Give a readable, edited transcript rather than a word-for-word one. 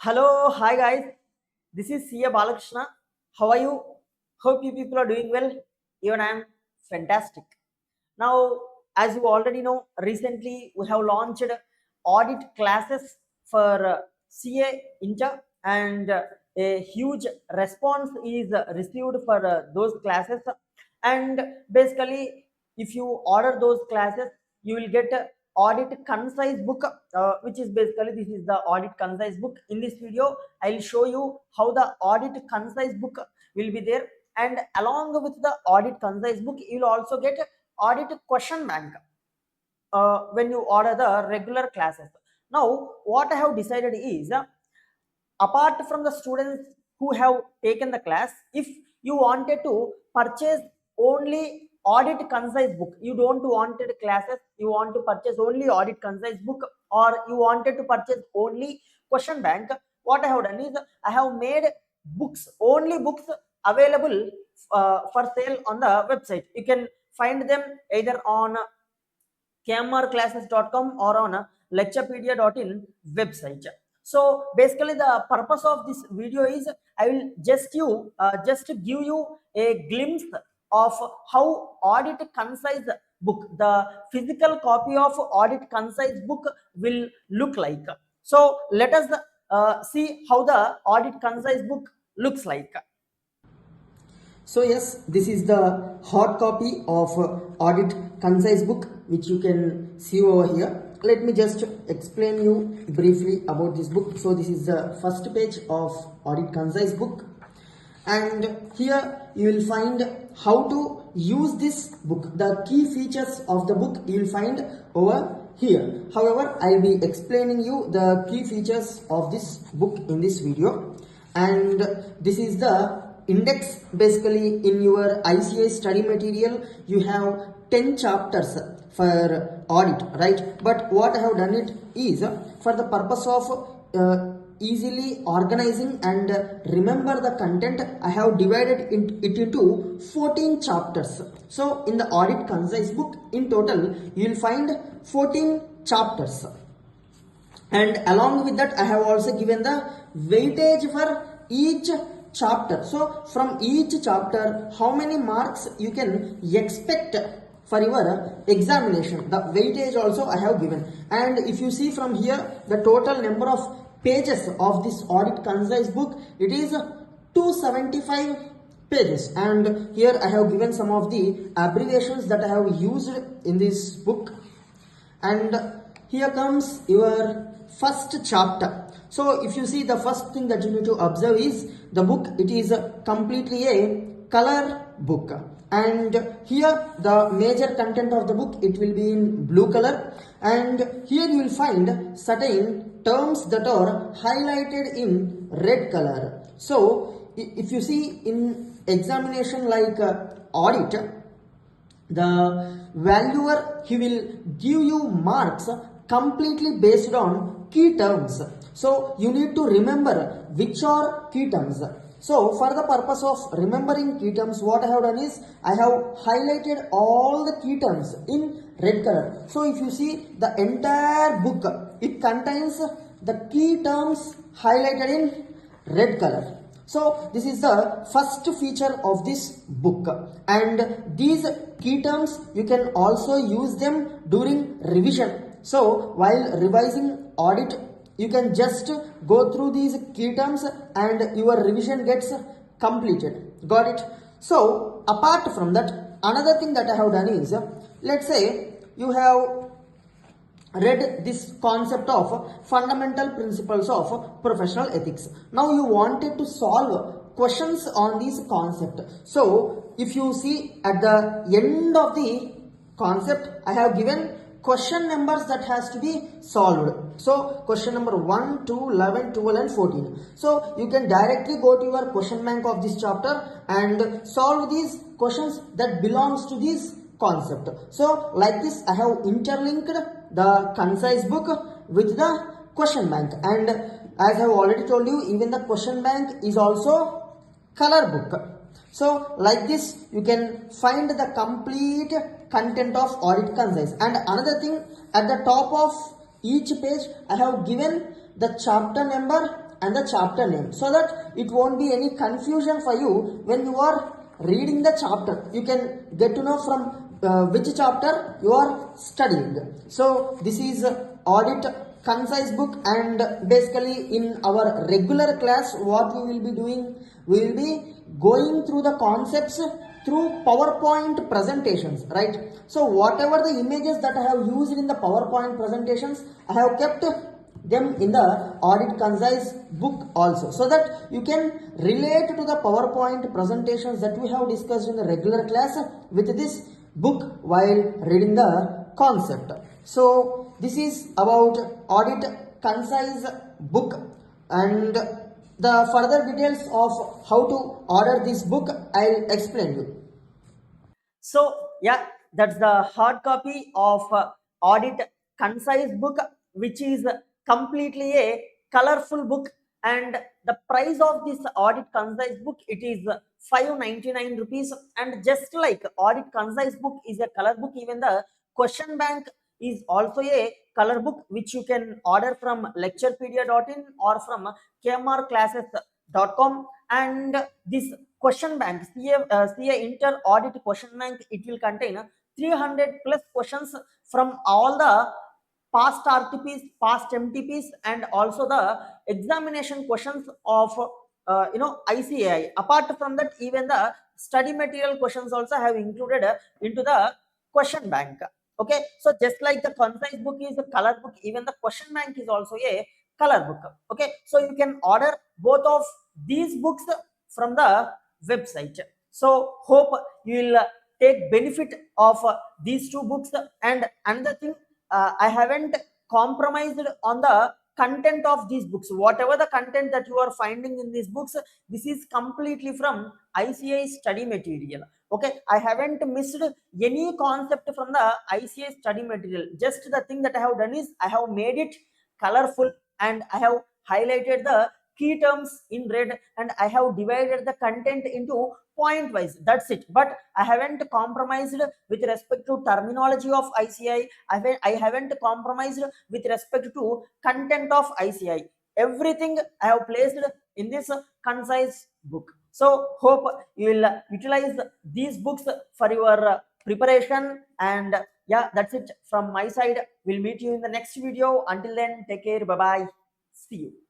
Hello, hi guys. This is CA Balakrishna. How are you? Hope you people are doing well. Even I am fantastic. Now, as you already know, recently we have launched audit classes for CA Inter, and a huge response is received for those classes. And basically, if you order those classes, you will get a audit concise book, which is basically this is the audit concise book. In this video, I will show you how the audit concise book will be there, and along with the audit concise book, you will also get audit question bank when you order the regular classes. Now, what I have decided is, apart from the students who have taken the class, if you wanted to purchase only audit concise book, you don't wanted classes, you want to purchase only audit concise book, or you wanted to purchase only question bank, what I have done is I have made books, only books available for sale on the website. You can find them either on kmrclasses.com or on lecturepedia.in website. So basically the purpose of this video is I will just give you a glimpse of how audit concise book, the physical copy of audit concise book will look like. So let us see how the audit concise book looks like. So yes, this is the hard copy of audit concise book which you can see over here. Let me just explain you briefly about this book. So this is the first page of audit concise book, and here you will find how to use this book. The key features of the book you will find over here. However, I will be explaining you the key features of this book in this video, and this is the index. Basically, in your ICA study material you have 10 chapters for audit, right? But what I have done it is, for the purpose of easily organizing and remember the content, I have divided it into 14 chapters. So in the audit concise book, in total you will find 14 chapters, and along with that I have also given the weightage for each chapter. So from each chapter, how many marks you can expect for your examination, the weightage also I have given. And if you see from here, the total number of pages of this audit concise book, it is 275 pages, and here I have given some of the abbreviations that I have used in this book. And here comes your first chapter. So if you see, the first thing that you need to observe is the book, it is completely a color book, and here the major content of the book, it will be in blue color, and here you will find certain terms that are highlighted in red color. So if you see in examination like audit, the valuer, he will give you marks completely based on key terms. So you need to remember which are key terms. So for the purpose of remembering key terms, what I have done is I have highlighted all the key terms in red color. So if you see the entire book, it contains the key terms highlighted in red color. So this is the first feature of this book, and these key terms you can also use them during revision. So while revising audit, you can just go through these key terms and your revision gets completed. Got it? So apart from that, another thing that I have done is, let's say you have read this concept of fundamental principles of professional ethics. Now you wanted to solve questions on this concept. So if you see at the end of the concept, I have given question numbers that has to be solved. So question number 1, 2, 11, 12 and 14. So you can directly go to your question bank of this chapter and solve these questions that belongs to this concept. So like this, I have interlinked the concise book with the question bank, and as I have already told you, even the question bank is also color book. So like this, you can find the complete content of audit concise. And another thing, at the top of each page I have given the chapter number and the chapter name, so that it won't be any confusion for you when you are reading the chapter. You can get to know from which chapter you are studying. So this is audit concise book, and basically in our regular class what we will be doing, we will be going through the concepts through PowerPoint presentations, right? So whatever the images that I have used in the PowerPoint presentations, I have kept them in the audit concise book also, so that you can relate to the PowerPoint presentations that we have discussed in the regular class with this book while reading the concept. So this is about audit concise book, and the further details of how to order this book I'll explain you. So yeah, that's the hard copy of Audit Concise book, which is completely a colorful book. And the price of this Audit Concise book, it is 599 rupees. And just like Audit Concise book is a color book, even the question bank is also a color book, which you can order from lecturepedia.in or from kmrclasses.com. And this question bank, CA Inter Audit Question Bank, it will contain 300 plus questions from all the past RTPs, past MTPs, and also the examination questions of ICAI. Apart from that, even the study material questions also have included into the question bank. Okay, so just like the concise book is a color book, even the question bank is also a color book. Okay, so you can order both of these books from the website. So hope you will take benefit of these two books. And another thing, I haven't compromised on the content of these books. Whatever the content that you are finding in these books, this is completely from ICI study material. Okay, I haven't missed any concept from the ICI study material. Just the thing that I have done is I have made it colorful, and I have highlighted the key terms in red, and I have divided the content into point wise. That's it. But I haven't compromised with respect to terminology of ICI. I haven't compromised with respect to content of ICI. Everything I have placed in this concise book. So hope you will utilize these books for your preparation. And yeah, that's it from my side. We'll meet you in the next video. Until then, take care. Bye bye. See you.